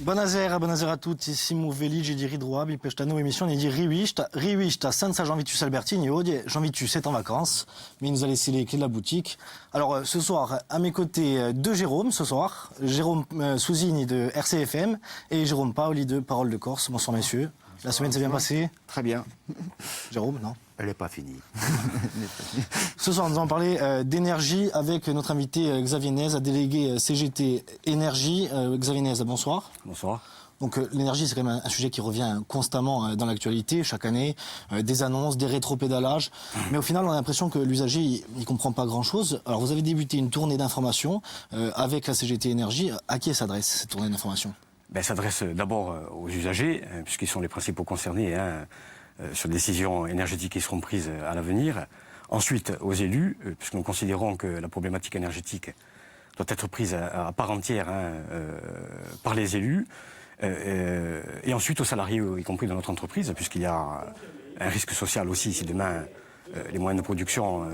Buonasera a tutti, siamo felici di ritrovare per questa nuova emissione di Rivista senza Jean-Vitus Albertini. Aujourd'hui, Jean-Vitus est en vacances, mais il nous a laissé les clés de la boutique. Alors ce soir, à mes côtés, deux Jérôme ce soir. Jérôme Souzini de RCFM et Jérôme Paoli de Parole de Corse. Bonsoir messieurs. La semaine s'est bien passée? Très bien. Jérôme, non? Elle n'est pas finie. Ce soir, nous allons parler d'énergie avec notre invité Xavier Nez, délégué CGT Énergie. Xavier Nez, bonsoir. Bonsoir. Donc l'énergie, c'est quand même un sujet qui revient constamment dans l'actualité, chaque année, des annonces, des rétropédalages. Mais au final, on a l'impression que l'usager, il comprend pas grand-chose. Alors vous avez débuté une tournée d'information avec la CGT Énergie. À qui elle s'adresse, cette tournée d'information? Elle s'adresse d'abord aux usagers, puisqu'ils sont les principaux concernés sur les décisions énergétiques qui seront prises à l'avenir. Ensuite, aux élus, puisque nous considérons que la problématique énergétique doit être prise à part entière par les élus. Et ensuite aux salariés, y compris dans notre entreprise, puisqu'il y a un risque social aussi si demain les moyens de production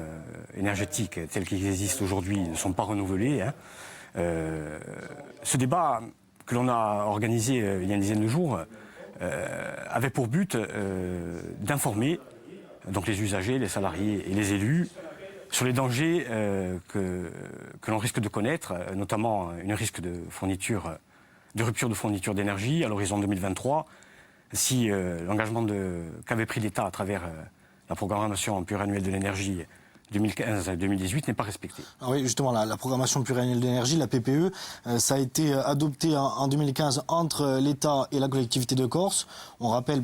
énergétique tels qu'ils existent aujourd'hui ne sont pas renouvelés. Ce débat que l'on a organisé il y a une dizaine de jours avait pour but d'informer donc les usagers, les salariés et les élus sur les dangers que l'on risque de connaître, notamment un risque de rupture de fourniture d'énergie à l'horizon 2023, si l'engagement qu'avait pris l'État à travers la programmation pluriannuelle de l'énergie 2015-2018 n'est pas respecté. Ah oui, justement, la programmation pluriannuelle d'énergie, la PPE, ça a été adopté en 2015 entre l'État et la collectivité de Corse. On rappelle,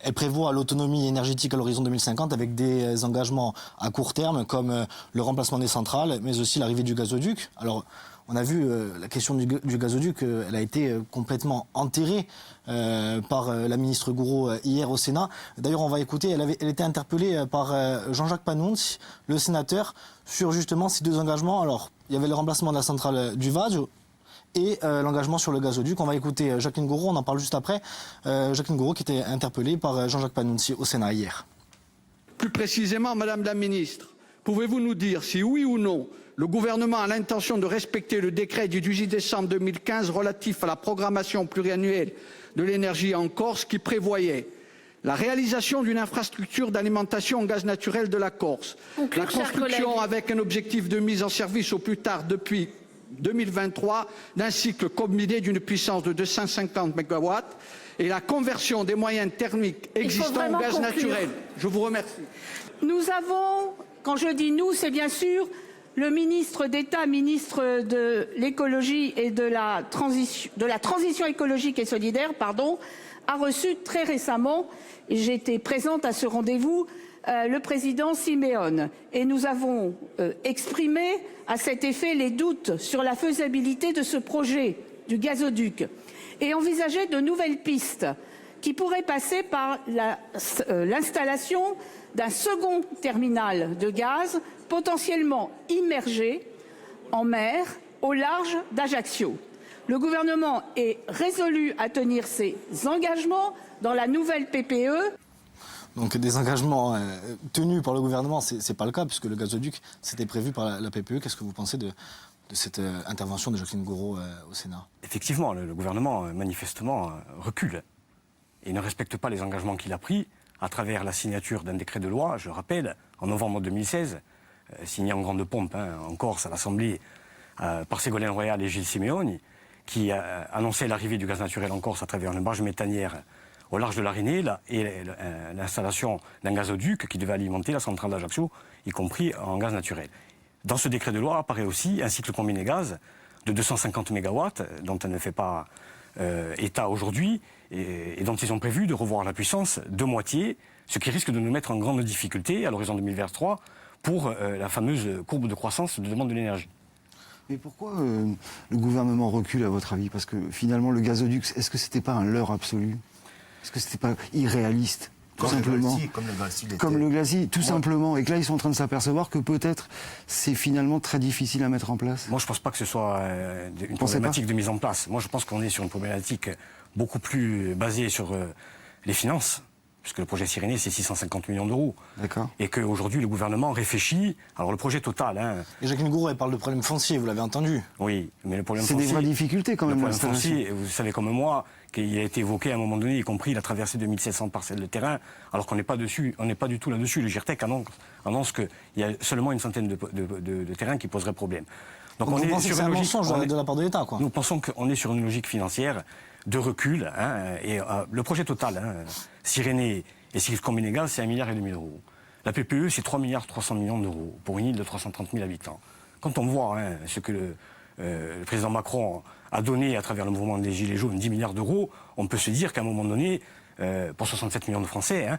elle prévoit l'autonomie énergétique à l'horizon 2050 avec des engagements à court terme comme le remplacement des centrales, mais aussi l'arrivée du gazoduc. Alors, on a vu la question du gazoduc, elle a été complètement enterrée par la ministre Gourault hier au Sénat. D'ailleurs, on va écouter, elle était interpellée par Jean-Jacques Panunzi, le sénateur, sur justement ces deux engagements. Alors, il y avait le remplacement de la centrale du Vaggio et l'engagement sur le gazoduc. On va écouter Jacqueline Gourault, on en parle juste après. Jacqueline Gourault qui était interpellée par Jean-Jacques Panunzi au Sénat hier. Plus précisément, Madame la Ministre, pouvez-vous nous dire si oui ou non le gouvernement a l'intention de respecter le décret du 18 décembre 2015 relatif à la programmation pluriannuelle de l'énergie en Corse qui prévoyait la réalisation d'une infrastructure d'alimentation en gaz naturel de la Corse, la construction avec un objectif de mise en service au plus tard depuis 2023 d'un cycle combiné d'une puissance de 250 MW et la conversion des moyens thermiques existants en gaz naturel. Je vous remercie. Nous avons, quand je dis nous, c'est bien sûr le ministre d'État, ministre de l'écologie et de la transition écologique et solidaire, a reçu très récemment, et j'étais présente à ce rendez-vous, le président Simeone. Et nous avons exprimé à cet effet les doutes sur la faisabilité de ce projet du gazoduc et envisagé de nouvelles pistes qui pourraient passer par l'installation d'un second terminal de gaz potentiellement immergé en mer au large d'Ajaccio. Le gouvernement est résolu à tenir ses engagements dans la nouvelle PPE. Donc des engagements tenus par le gouvernement, c'est pas le cas puisque le gazoduc c'était prévu par la PPE. Qu'est-ce que vous pensez de cette intervention de Jacqueline Gourault au Sénat? Effectivement, le gouvernement manifestement recule et ne respecte pas les engagements qu'il a pris à travers la signature d'un décret de loi, je rappelle, en novembre 2016, signé en grande pompe en Corse à l'Assemblée par Ségolène Royal et Gilles Simeoni, qui annonçait l'arrivée du gaz naturel en Corse à travers une barge méthanière au large de l'Arinée et l'installation d'un gazoduc qui devait alimenter la centrale d'Ajaccio, y compris en gaz naturel. Dans ce décret de loi apparaît aussi un cycle combiné gaz de 250 MW, dont elle ne fait pas état aujourd'hui, et dont ils ont prévu de revoir la puissance de moitié, ce qui risque de nous mettre en grande difficulté à l'horizon 2023 pour la fameuse courbe de croissance de demande de l'énergie. Mais pourquoi le gouvernement recule à votre avis? Parce que finalement le gazoduc, est-ce que c'était pas un leurre absolu? Est-ce que c'était pas irréaliste? Tout simplement. Comme le glacis, tout simplement. Et que là, ils sont en train de s'apercevoir que peut-être c'est finalement très difficile à mettre en place. Moi, je ne pense pas que ce soit une problématique de mise en place. Moi, je pense qu'on est sur une problématique beaucoup plus basée sur les finances, puisque le projet Cyrénée, c'est 650 millions d'euros. D'accord. Et qu'aujourd'hui, le gouvernement réfléchit. Alors, le projet total. Hein, et Jacqueline Gouraud, elle parle de problème foncier, vous l'avez entendu. Oui, mais le problème c'est foncier. C'est des vraies difficultés quand même. Le problème foncier, vous savez comme moi, qu'il a été évoqué à un moment donné, y compris la traversée de 1700 parcelles de terrain, alors qu'on n'est pas dessus, on n'est pas du tout là-dessus. Le GIRTEC annonce qu'il y a seulement une centaine de terrains qui poseraient problème. Donc on est sur une logique de la part de l'État, quoi. Nous pensons qu'on est sur une logique financière de recul. Et le projet total, Cyrénée et Cycles-Combénégal, c'est 1,5 milliard d'euros. La PPE, c'est 3,3 milliards d'euros pour une île de 330 000 habitants. Quand on voit ce que le président Macron a donné à travers le mouvement des Gilets jaunes, 10 milliards d'euros, on peut se dire qu'à un moment donné, pour 67 millions de Français,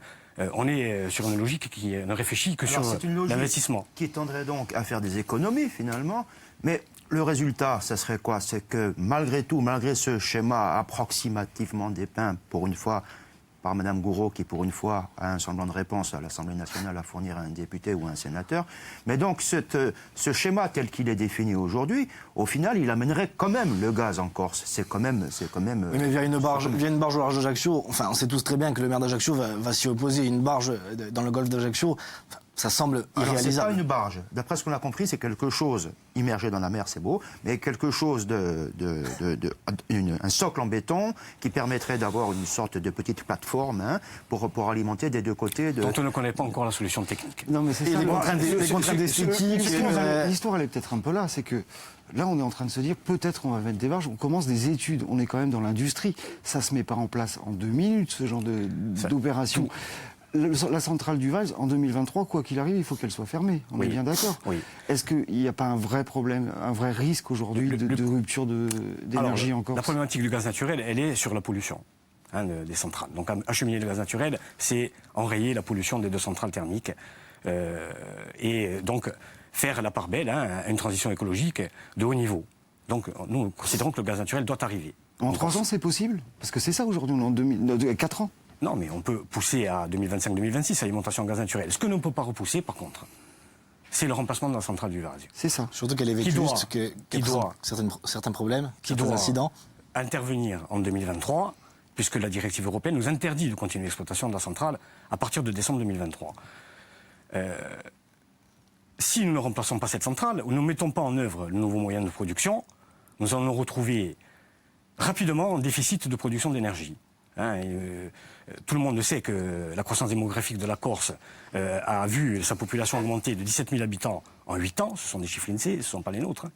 on est sur une logique qui ne réfléchit que sur l'investissement. Qui tendrait donc à faire des économies, finalement. Mais le résultat, ça serait quoi? C'est que malgré tout, malgré ce schéma approximativement dépeint, pour une fois, par Mme Gouraud, qui pour une fois a un semblant de réponse à l'Assemblée nationale à fournir à un député ou à un sénateur, mais donc ce schéma tel qu'il est défini aujourd'hui, au final, il amènerait quand même le gaz en Corse. C'est quand même. Oui, mais via une barge au large d'Ajaccio, enfin, on sait tous très bien que le maire d'Ajaccio va s'y opposer. Une barge dans le golfe d'Ajaccio, ça semble irréalisable. C'est pas une barge. D'après ce qu'on a compris, c'est quelque chose immergé dans la mer, c'est beau, mais quelque chose un socle en béton qui permettrait d'avoir une sorte de petite plateforme pour alimenter des deux côtés. Dont on ne connaît pas encore la solution technique. Non, mais c'est ça. Les contraintes esthétiques. L'histoire, elle est peut-être un peu là. C'est que là, on est en train de se dire, peut-être on va mettre des barges. On commence des études. On est quand même dans l'industrie. Ça se met pas en place en 2 minutes, ce genre d'opération. La centrale du Vals, en 2023, quoi qu'il arrive, il faut qu'elle soit fermée. On est bien d'accord. Oui. Est-ce qu'il n'y a pas un vrai problème, un vrai risque aujourd'hui de rupture d'énergie en Corse? La problématique du gaz naturel, elle est sur la pollution des centrales. Donc acheminer le gaz naturel, c'est enrayer la pollution des 2 centrales thermiques. Et donc faire la part belle à une transition écologique de haut niveau. Donc nous considérons que le gaz naturel doit arriver. En 3 ans, c'est possible? Parce que c'est ça aujourd'hui, on est en 4 ans. Non, mais on peut pousser à 2025-2026 l'alimentation en gaz naturel. Ce que l'on ne peut pas repousser, par contre, c'est le remplacement de la centrale du Vals. C'est ça. Surtout qu'elle est vétuste, qu'elle doit certains problèmes, certains incidents. Intervenir en 2023, puisque la directive européenne nous interdit de continuer l'exploitation de la centrale à partir de décembre 2023. Si nous ne remplaçons pas cette centrale, ou nous ne mettons pas en œuvre le nouveau moyen de production, nous allons nous retrouver rapidement en déficit de production d'énergie. Tout le monde sait que la croissance démographique de la Corse a vu sa population augmenter de 17 000 habitants en 8 ans, ce sont des chiffres INSEE, ce ne sont pas les nôtres,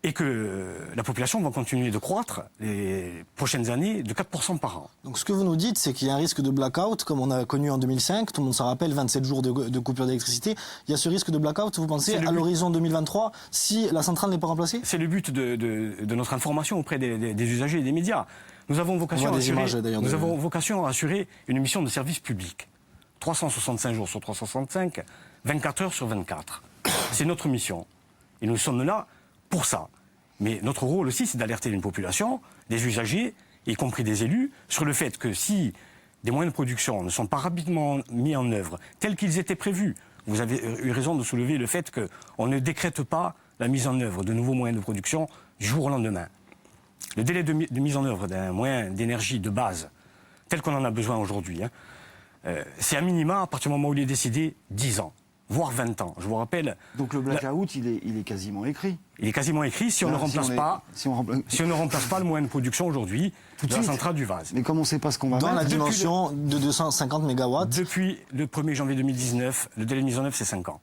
et que la population va continuer de croître les prochaines années de 4% par an. Donc ce que vous nous dites, c'est qu'il y a un risque de blackout, comme on a connu en 2005, tout le monde s'en rappelle, 27 jours de coupure d'électricité. Il y a ce risque de blackout, vous pensez, à l'horizon 2023, si la centrale n'est pas remplacée? C'est le but de notre information auprès des usagers et des médias. Nous avons vocation à assurer une mission de service public. 365 jours sur 365, 24 heures sur 24. C'est notre mission. Et nous sommes là pour ça. Mais notre rôle aussi, c'est d'alerter une population, des usagers, y compris des élus, sur le fait que si des moyens de production ne sont pas rapidement mis en œuvre, tels qu'ils étaient prévus, vous avez eu raison de soulever le fait qu'on ne décrète pas la mise en œuvre de nouveaux moyens de production du jour au lendemain. Le délai de mise en œuvre d'un moyen d'énergie de base, tel qu'on en a besoin aujourd'hui, c'est à minima, à partir du moment où il est décidé, 10 ans, voire 20 ans. Je vous rappelle... Donc le blackout, il est quasiment écrit. Il est quasiment écrit si on ne remplace pas le moyen de production aujourd'hui de la centrale du Vals. Mais comme on ne sait pas ce qu'on va dans la dimension de 250 mégawatts. Depuis le 1er janvier 2019, le délai de mise en œuvre, c'est 5 ans.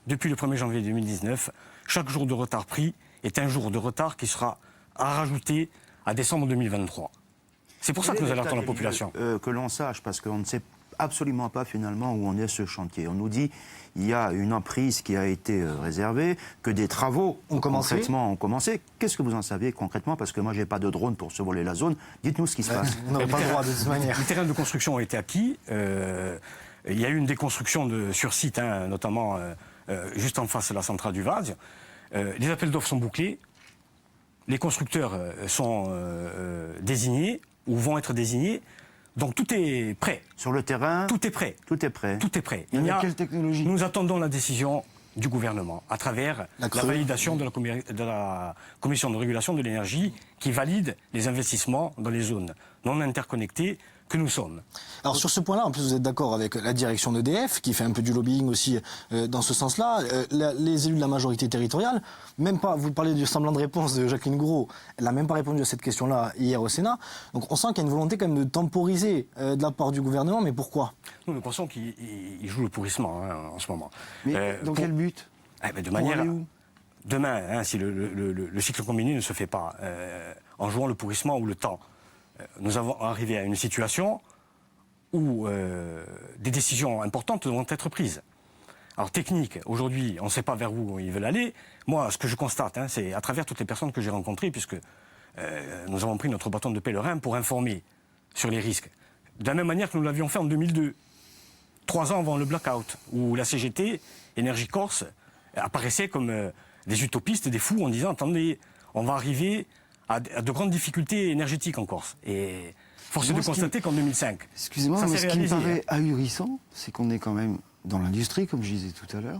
Depuis le 1er janvier 2019, chaque jour de retard pris est un jour de retard qui sera à rajouter à décembre 2023. C'est pour ça que nous alertons la population. Que l'on sache, parce qu'on ne sait absolument pas finalement où on est ce chantier. On nous dit il y a une emprise qui a été réservée, que des travaux concrètement ont commencé. Qu'est-ce que vous en savez concrètement? Parce que moi, je n'ai pas de drone pour survoler la zone. Dites-nous ce qui se passe. On n'a pas le droit de toute manière. Les terrains de construction ont été acquis. Il y a eu une déconstruction sur site, notamment juste en face de la centrale du Vals. Les appels d'offres sont bouclés. Les constructeurs sont désignés ou vont être désignés. Donc tout est prêt. Sur le terrain, tout est prêt. Tout est prêt. Tout est prêt. Quelle technologie? Nous attendons la décision du gouvernement à travers la validation de la Commission de régulation de l'énergie qui valide les investissements dans les zones non interconnectées que nous sommes. Alors sur ce point-là, en plus vous êtes d'accord avec la direction d'EDF, qui fait un peu du lobbying aussi dans ce sens-là, les élus de la majorité territoriale, même pas, vous parlez du semblant de réponse de Jacqueline Gourault, elle n'a même pas répondu à cette question-là hier au Sénat, donc on sent qu'il y a une volonté quand même de temporiser de la part du gouvernement, mais pourquoi? Nous pensons qu'il joue le pourrissement en ce moment. Mais dans quel but? De manière... Demain, si le cycle combiné ne se fait pas en jouant le pourrissement ou le temps, nous avons arrivé à une situation où des décisions importantes devront être prises. Alors technique, aujourd'hui, on ne sait pas vers où ils veulent aller. Moi, ce que je constate, c'est à travers toutes les personnes que j'ai rencontrées, puisque nous avons pris notre bâton de pèlerin pour informer sur les risques. De la même manière que nous l'avions fait en 2002, 3 ans avant le blackout, où la CGT, Énergie Corse, apparaissait comme des utopistes, des fous, en disant, attendez, on va arriver à de grandes difficultés énergétiques en Corse. Et force est de constater qu'en 2005, excusez-moi, mais ce qui me paraît ahurissant, c'est qu'on est quand même dans l'industrie, comme je disais tout à l'heure,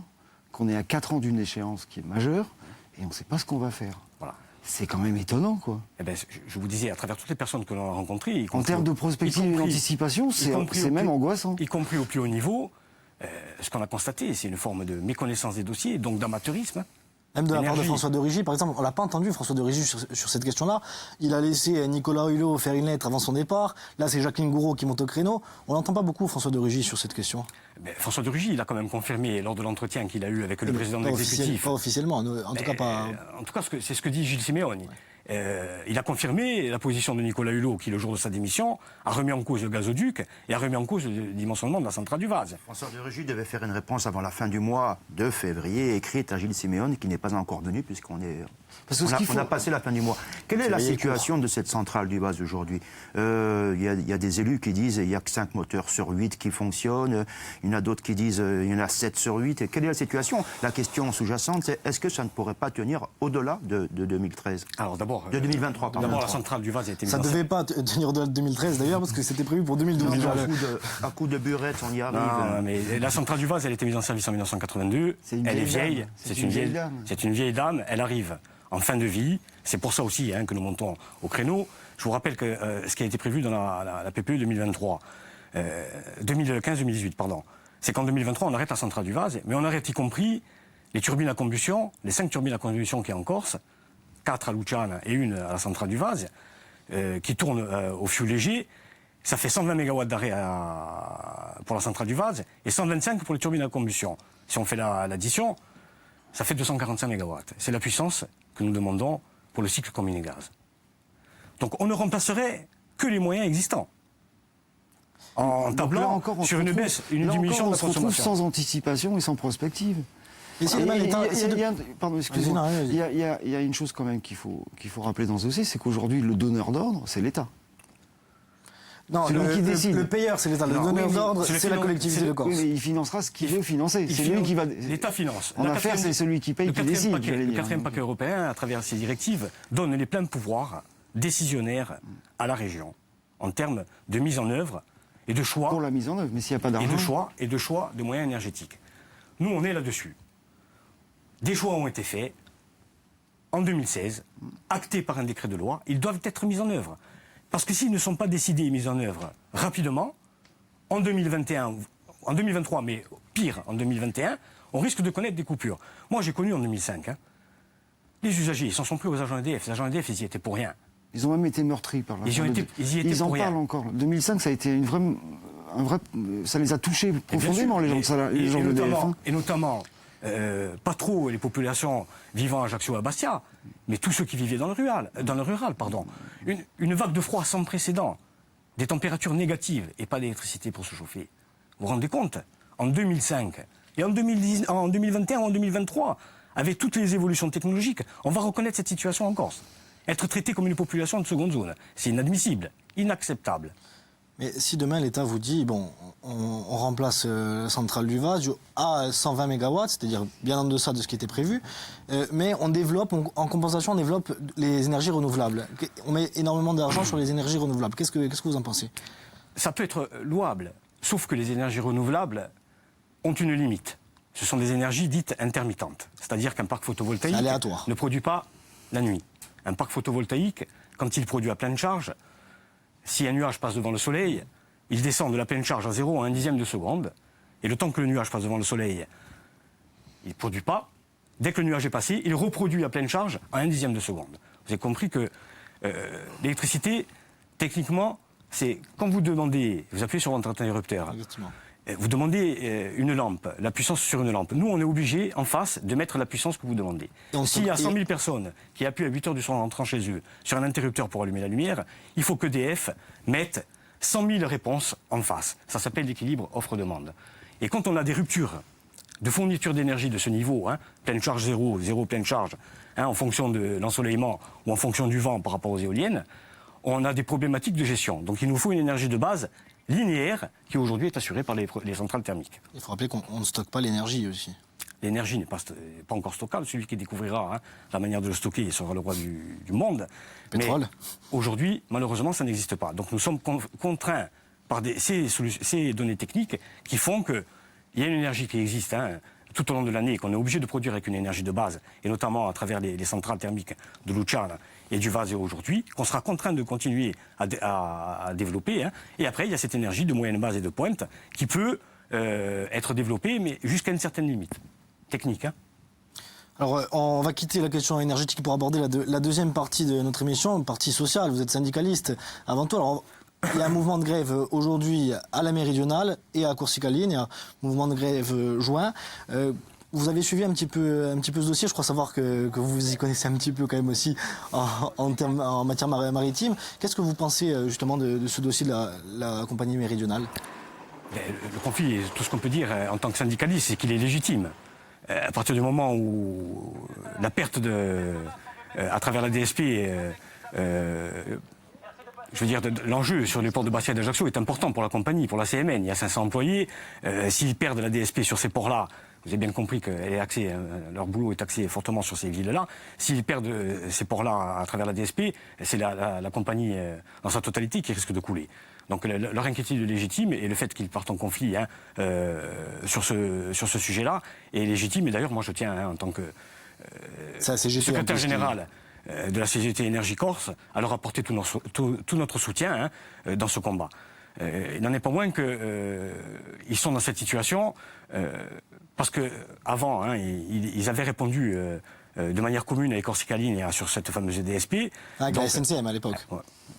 qu'on est à 4 ans d'une échéance qui est majeure, et on ne sait pas ce qu'on va faire. Voilà. C'est quand même étonnant, quoi. Eh ben, je vous disais, à travers toutes les personnes que l'on a rencontrées... En termes de prospective et d'anticipation, c'est même angoissant. Y compris au plus haut niveau, ce qu'on a constaté, c'est une forme de méconnaissance des dossiers, donc d'amateurisme. Même de la part de François de Rugy, par exemple, on l'a pas entendu François de Rugy sur cette question-là. Il a laissé Nicolas Hulot faire une lettre avant son départ. Là, c'est Jacqueline Gourault qui monte au créneau. On n'entend pas beaucoup François de Rugy sur cette question. Mais François de Rugy, il a quand même confirmé lors de l'entretien qu'il a eu avec le président de l'exécutif. Pas officiellement, en tout cas pas. En tout cas, c'est ce que dit Gilles Simeoni. Il a confirmé la position de Nicolas Hulot, qui, le jour de sa démission, a remis en cause le gazoduc et a remis en cause le dimensionnement de la centrale du Vaz. François de Rugy devait faire une réponse avant la fin du mois de février, écrite à Gilles Simeoni, qui n'est pas encore venu, puisqu'on est... On a passé la fin du mois. Quelle est la situation de cette centrale du Vaz aujourd'hui? Il y a des élus qui disent qu'il n'y a que 5 moteurs sur 8 qui fonctionnent. Il y en a d'autres qui disent qu'il y en a 7 sur 8. Et quelle est la situation? La question sous-jacente, c'est est-ce que ça ne pourrait pas tenir au-delà de 2013? Alors d'abord... De 2023, pardon. D'abord, la centrale du Vaz a été mise Ça ne devait pas tenir au-delà de 2013 d'ailleurs, parce que c'était prévu pour 2012. À coup de burette, on y arrive. Non, mais la centrale du Vaz, elle a été mise en service en 1982. Elle est vieille. C'est une vieille dame. Elle arrive en fin de vie. C'est pour ça aussi que nous montons au créneau. Je vous rappelle que ce qui a été prévu dans la PPE 2023, 2015-2018, pardon, c'est qu'en 2023, on arrête la centrale du Vaz, mais on arrête y compris les turbines à combustion, les 5 turbines à combustion qui est en Corse, 4 à Luciana et 1 à la centrale du Vaz, qui tournent au fioul léger. Ça fait 120 MW d'arrêt pour la centrale du Vaz et 125 pour les turbines à combustion. Si on fait l'addition, ça fait 245 MW. C'est la puissance que nous demandons pour le cycle combiné gaz. Donc on ne remplacerait que les moyens existants. En tablant sur une baisse, une diminution de la consommation. On se retrouve sans anticipation et sans prospective. Il y a une chose quand même qu'il faut rappeler dans ce dossier, c'est qu'aujourd'hui, le donneur d'ordre, c'est l'État. Non, le payeur, c'est l'État. Le donneur d'ordre, c'est la collectivité de Corse. Oui, mais il financera ce qu'il veut financer. C'est lui qui va... L'État finance. En affaires, c'est celui qui paye qui décide. Le 4e paquet européen, à travers ses directives, donne les pleins pouvoirs décisionnaires à la région, en termes de mise en œuvre et de choix. Pour la mise en œuvre, mais s'il n'y a pas d'argent... Et de choix de moyens énergétiques. Nous, on est là-dessus. Des choix ont été faits en 2016, actés par un décret de loi. Ils doivent être mis en œuvre. Parce que s'ils ne sont pas décidés et mis en œuvre rapidement, en 2021, en 2023, mais pire, en 2021, on risque de connaître des coupures. Moi, j'ai connu en 2005. Les usagers, ils s'en sont pris aux agents EDF. Les agents EDF, ils y étaient pour rien. Ils ont même été meurtris par la... Ils en parlent encore. 2005, ça a été ça les a touchés profondément, les gens de EDF. Et notamment... pas trop les populations vivant à Ajaccio et à Bastia, mais tous ceux qui vivaient dans le rural. Une vague de froid sans précédent, des températures négatives et pas d'électricité pour se chauffer. Vous vous rendez compte? En 2005 et en 2021 ou en 2023, avec toutes les évolutions technologiques, on va reconnaître cette situation en Corse. Être traité comme une population de seconde zone, c'est inadmissible, inacceptable. Mais si demain l'État vous dit, bon, on remplace la centrale du Vaz à 120 MW, c'est-à-dire bien en deçà de ce qui était prévu, mais on développe, en compensation, on développe les énergies renouvelables. On met énormément d'argent sur les énergies renouvelables. Qu'est-ce que vous en pensez? Ça peut être louable, sauf que les énergies renouvelables ont une limite. Ce sont des énergies dites intermittentes. C'est-à-dire qu'un parc photovoltaïque ne produit pas la nuit. Un parc photovoltaïque, quand il produit à pleine charge, si un nuage passe devant le Soleil, il descend de la pleine charge à 0 à 1/10 de seconde. Et le temps que le nuage passe devant le Soleil, il ne produit pas. Dès que le nuage est passé, il reproduit à pleine charge à 1/10 de seconde. Vous avez compris que l'électricité, techniquement, c'est quand vous demandez, vous appuyez sur votre interrupteur, Effectivement. vous demandez une lampe, la puissance sur une lampe. Nous, on est obligé, en face, de mettre la puissance que vous demandez. S'il y a 100 000 personnes qui appuient à 8 heures du soir en rentrant chez eux sur un interrupteur pour allumer la lumière, il faut qu'EDF mette 100 000 réponses en face. Ça s'appelle l'équilibre offre-demande. Et quand on a des ruptures de fourniture d'énergie de ce niveau, pleine charge 0, 0 pleine charge, en fonction de l'ensoleillement ou en fonction du vent par rapport aux éoliennes, on a des problématiques de gestion. Donc il nous faut une énergie de base linéaire qui aujourd'hui est assurée par les centrales thermiques. Il faut rappeler qu'on ne stocke pas l'énergie aussi. L'énergie n'est pas encore stockable. Celui qui découvrira la manière de le stocker, il sera le roi du monde. Pétrole. Mais aujourd'hui, malheureusement, ça n'existe pas. Donc nous sommes contraints par ces données techniques qui font qu'il y a une énergie qui existe tout au long de l'année, qu'on est obligé de produire avec une énergie de base, et notamment à travers les centrales thermiques de Luciana et du Vaseo aujourd'hui, qu'on sera contraint de continuer à développer. Et après, il y a cette énergie de moyenne base et de pointe qui peut être développée, mais jusqu'à une certaine limite technique. Alors, on va quitter la question énergétique pour aborder la deuxième partie de notre émission, partie sociale. Vous êtes syndicaliste avant tout. Alors, il y a un mouvement de grève aujourd'hui à la Méridionale et à Corsica-Ligne. Il y a un mouvement de grève joint. Vous avez suivi un petit peu ce dossier. Je crois savoir que vous y connaissez un petit peu quand même aussi en matière maritime. Qu'est-ce que vous pensez justement de ce dossier de la compagnie Méridionale ? Le conflit, tout ce qu'on peut dire en tant que syndicaliste, c'est qu'il est légitime. À partir du moment où la perte à travers la DSP, je veux dire, l'enjeu sur les ports de Bastia et d'Ajaccio est important pour la compagnie, pour la CMN. Il y a 500 employés. S'ils perdent la DSP sur ces ports-là, vous avez bien compris que leur boulot est axé fortement sur ces villes-là. S'ils perdent ces ports-là à travers la DSP, c'est la compagnie dans sa totalité qui risque de couler. Donc leur inquiétude est légitime et le fait qu'ils partent en conflit sur ce sujet-là est légitime. Et d'ailleurs, moi je tiens en tant que secrétaire général de la CGT Énergie Corse à leur apporter tout notre soutien dans ce combat. Il n'en est pas moins qu'ils sont dans cette situation parce qu'avant, ils avaient répondu de manière commune avec Corsica-Ligne sur cette fameuse DSP. Avec la SNCM à l'époque.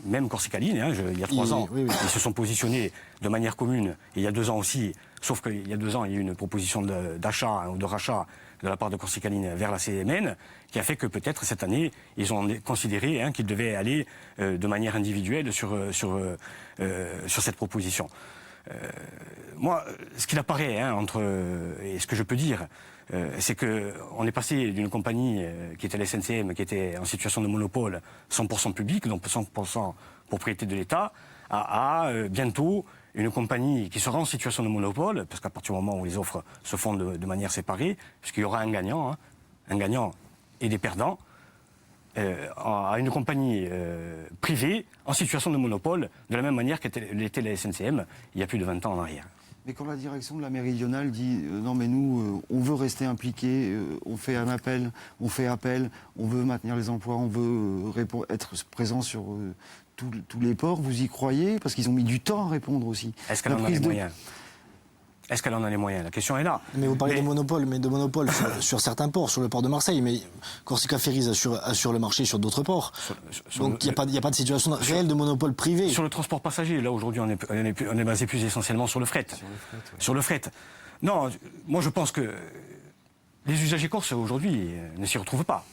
Même Corsica-Ligne, il y a 3 ans, ils se sont positionnés de manière commune. Et il y a 2 ans aussi, sauf qu'il y a 2 ans, il y a eu une proposition d'achat ou de rachat de la part de Corsica-Ligne vers la CMN, qui a fait que peut-être cette année, ils ont considéré qu'ils devaient aller de manière individuelle sur cette proposition. Moi, ce qu'il apparaît et ce que je peux dire, c'est qu'on est passé d'une compagnie qui était la SNCM, qui était en situation de monopole 100% public, donc 100% propriété de l'État, à bientôt une compagnie qui sera en situation de monopole, parce qu'à partir du moment où les offres se font de manière séparée, puisqu'il y aura un gagnant et des perdants, à une compagnie privée en situation de monopole, de la même manière qu'était la SNCM il y a plus de 20 ans en arrière. Mais quand la direction de la Méridionale dit non mais nous, on veut rester impliqués, on fait appel, on veut maintenir les emplois, on veut être présent sur tous les ports, vous y croyez? Parce qu'ils ont mis du temps à répondre aussi. Est-ce qu'elle en a les moyens ? Est-ce qu'elle en a les moyens? La question est là. Mais vous parlez de monopole, sur certains ports, sur le port de Marseille, mais Corsica Ferries assure le marché sur d'autres ports. Donc il n'y a pas de situation réelle de monopole privé. Sur le transport passager, là aujourd'hui on est basé plus essentiellement sur le fret. Sur le fret. Non, moi je pense que les usagers corses aujourd'hui ne s'y retrouvent pas.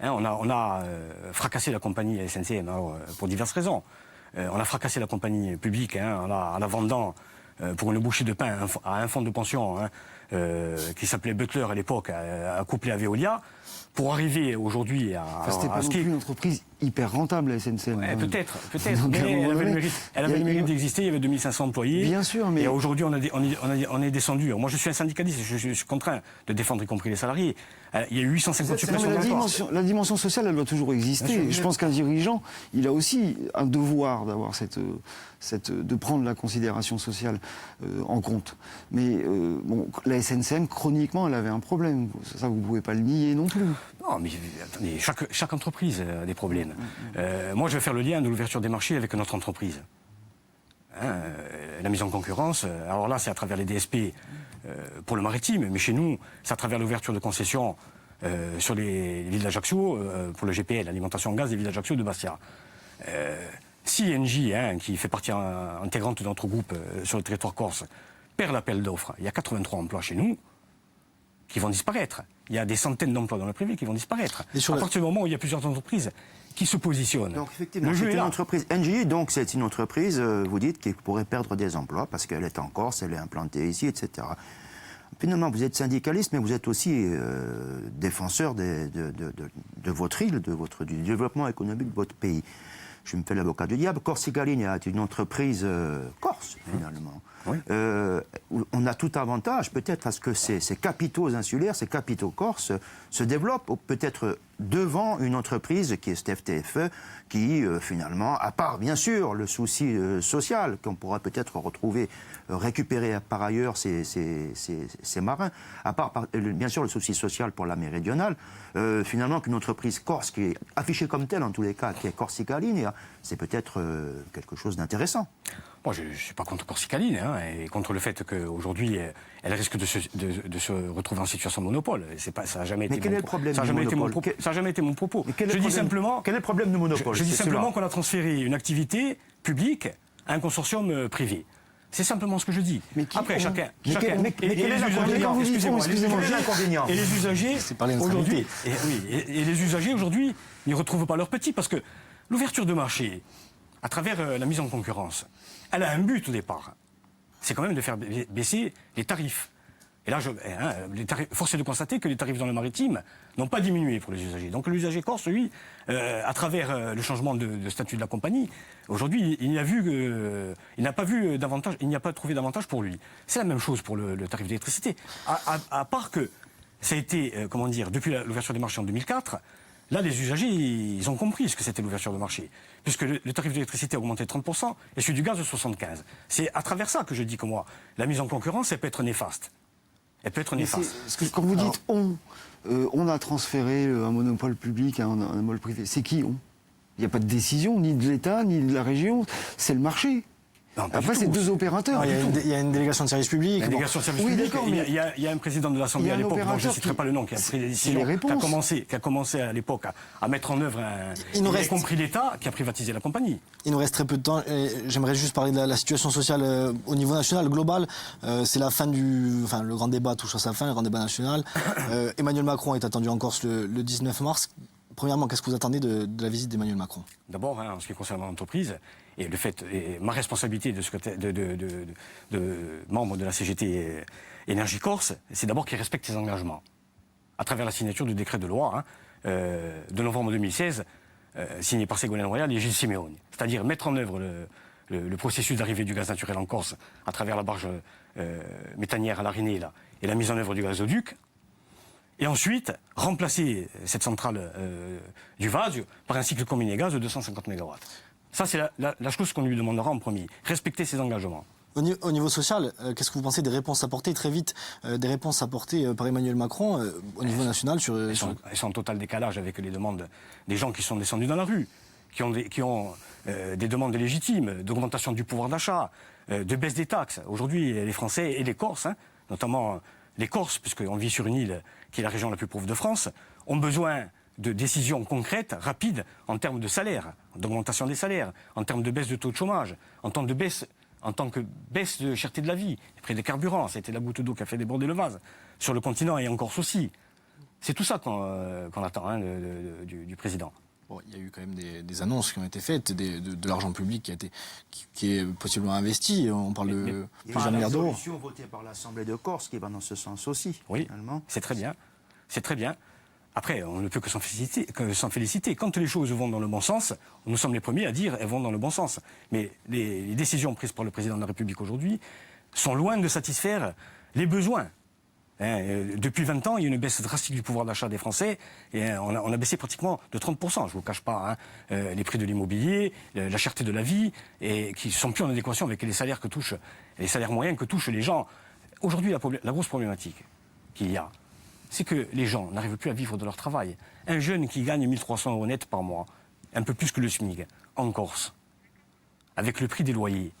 On a fracassé la compagnie SNCM pour diverses raisons. On a fracassé la compagnie publique en la vendant pour une bouchée de pain à un fonds de pension qui s'appelait Butler à l'époque, couplé à Veolia, pour arriver aujourd'hui à... C'était pas non plus une entreprise hyper rentable, la SNCM. Peut-être, mais elle avait le mérite d'exister, il y avait 2500 employés. Bien sûr, mais... Et aujourd'hui, on est descendu. Moi, je suis un syndicaliste, je suis contraint de défendre y compris les salariés. Il y a eu 850 suppressions d'emplois. La dimension sociale, elle doit toujours exister. Je pense qu'un dirigeant, il a aussi un devoir d'avoir de prendre la considération sociale en compte. Mais la la SNCM, chroniquement, elle avait un problème. Ça, vous ne pouvez pas le nier non plus. Non, mais attendez, chaque entreprise a des problèmes. Moi, je vais faire le lien de l'ouverture des marchés avec notre entreprise. La mise en concurrence, alors là, c'est à travers les DSP pour le maritime, mais chez nous, c'est à travers l'ouverture de concessions sur les villes d'Ajaccio, pour le GPL, l'alimentation en gaz des villes d'Ajaccio de Bastia. Si Engie, qui fait partie intégrante de notre groupe sur le territoire corse, perd l'appel d'offres, il y a 83 emplois chez nous qui vont disparaître. Il y a des centaines d'emplois dans le privé qui vont disparaître. À partir du moment où il y a plusieurs entreprises qui se positionnent. Donc effectivement, c'est une entreprise Engie, donc c'est une entreprise, vous dites, qui pourrait perdre des emplois parce qu'elle est en Corse, elle est implantée ici, etc. Finalement, vous êtes syndicaliste, mais vous êtes aussi défenseur de votre île, du développement économique de votre pays. Je me fais l'avocat du diable. Corsicaline est une entreprise corse, finalement. Oui. On a tout avantage, peut-être, parce que ces capitaux insulaires, ces capitaux corses, se développent peut-être devant une entreprise qui est STEF-TFE, qui, finalement, à part, bien sûr, le souci social, qu'on pourra peut-être retrouver, récupérer par ailleurs ces marins, à part, bien sûr, le souci social pour la méridionale, finalement, qu'une entreprise corse qui est affichée comme telle, en tous les cas, qui est Corsicaline, c'est peut-être quelque chose d'intéressant. Moi, je ne suis pas contre Corsicaline, et contre le fait qu'aujourd'hui, elle risque de se retrouver en situation de monopole. Ça n'a jamais été mon propos. Je dis simplement... Quel est le problème du monopole? Je dis simplement qu'on a transféré une activité publique à un consortium privé. C'est simplement ce que je dis. Après, chacun. Mais quel est l'inconvénient? Excusez-moi, et les usagers, aujourd'hui... Et les usagers, aujourd'hui, n'y retrouvent pas leurs petits, parce que l'ouverture de marché, à travers la mise en concurrence, elle a un but au départ. C'est quand même de faire baisser les tarifs. Et là, force est de constater que les tarifs dans le maritime n'ont pas diminué pour les usagers. Donc l'usager corse, lui, à travers le changement de statut de la compagnie, aujourd'hui, il n'a pas trouvé d'avantage pour lui. C'est la même chose pour le tarif d'électricité. À part que ça a été, depuis l'ouverture des marchés en 2004, là, les usagers, ils ont compris ce que c'était l'ouverture de marché, puisque le tarif d'électricité a augmenté de 30% et celui du gaz de 75%. C'est à travers ça que je dis que moi, la mise en concurrence, elle peut être néfaste. Elle peut être néfaste. Quand vous dites on a transféré un monopole public à un monopole privé, c'est qui on? Il n'y a pas de décision, ni de l'État, ni de la région, c'est le marché. Non, après, c'est deux opérateurs. Il y a une délégation de service public. Il y a un président de l'Assemblée à l'époque, dont je ne citerai pas le nom, qui a commencé à l'époque à mettre en œuvre, y compris l'État, qui a privatisé la compagnie. Il nous reste très peu de temps. J'aimerais juste parler de la situation sociale au niveau national, global. C'est la fin le grand débat touche à sa fin, le grand débat national. Emmanuel Macron est attendu en Corse le 19 mars. Premièrement, qu'est-ce que vous attendez de la visite d'Emmanuel Macron? D'abord, en ce qui concerne mon entreprise, et ma responsabilité de membre de la CGT Énergie Corse, c'est d'abord qu'il respecte ses engagements. À travers la signature du décret de loi de novembre 2016, signé par Ségolène Royal et Gilles Simeoni. C'est-à-dire mettre en œuvre le processus d'arrivée du gaz naturel en Corse à travers la barge méthanière à l'Arinée et la mise en œuvre du gazoduc. Et ensuite, remplacer cette centrale du Vasio par un cycle combiné gaz de 250 MW. Ça, c'est la chose qu'on lui demandera en premier. Respecter ses engagements. Au niveau social, qu'est-ce que vous pensez des réponses apportées très vite, des réponses apportées par Emmanuel Macron au niveau national Elles sont en total décalage avec les demandes des gens qui sont descendus dans la rue, qui ont des demandes légitimes d'augmentation du pouvoir d'achat, de baisse des taxes. Aujourd'hui, les Français et les Corses, notamment les Corses, puisqu'on vit sur une île qui est la région la plus pauvre de France, ont besoin de décisions concrètes, rapides, en termes de salaire, d'augmentation des salaires, en termes de baisse de taux de chômage, en tant que baisse de cherté de la vie, les prix des carburants, c'était la goutte d'eau qui a fait déborder le vase, sur le continent et en Corse aussi. C'est tout ça qu'on attend du président. Bon, il y a eu quand même des annonces qui ont été faites, de l'argent public qui est possiblement investi. On parle de plusieurs milliards d'euros. Il y a une résolution votée par l'Assemblée de Corse qui va dans ce sens aussi. Oui, finalement. C'est très bien. C'est très bien. Après, on ne peut que s'en féliciter. Quand les choses vont dans le bon sens, nous sommes les premiers à dire qu'elles vont dans le bon sens. Mais les décisions prises par le président de la République aujourd'hui sont loin de satisfaire les besoins. Depuis 20 ans, il y a une baisse drastique du pouvoir d'achat des Français et on a baissé pratiquement de 30%. Je ne vous cache pas les prix de l'immobilier, la cherté de la vie, et qui ne sont plus en adéquation avec les salaires moyens que touchent les gens Aujourd'hui, la grosse problématique qu'il y a, c'est que les gens n'arrivent plus à vivre de leur travail. Un jeune qui gagne 1 300 € net par mois, un peu plus que le SMIC, en Corse, avec le prix des loyers,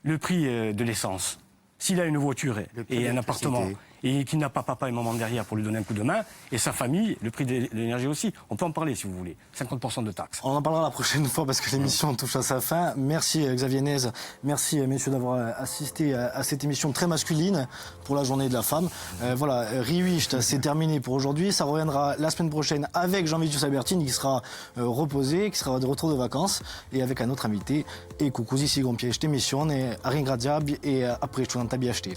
le prix de l'essence, s'il a une voiture et un appartement, et qu'il n'a pas papa et maman derrière pour lui donner un coup de main, et sa famille, le prix de l'énergie aussi, on peut en parler si vous voulez, 50% de taxes. On en parlera la prochaine fois parce que l'émission touche à sa fin. Merci Xavier Nez, merci messieurs d'avoir assisté à cette émission très masculine pour la journée de la femme. Voilà, Riwicht, c'est terminé pour aujourd'hui. Ça reviendra la semaine prochaine avec Jean-Vitus Albertine qui sera reposé, qui sera de retour de vacances, et avec un autre invité. Et coucou, ici Gompier, cette émission est à Ringradiab et après je suis dans ta biacheté.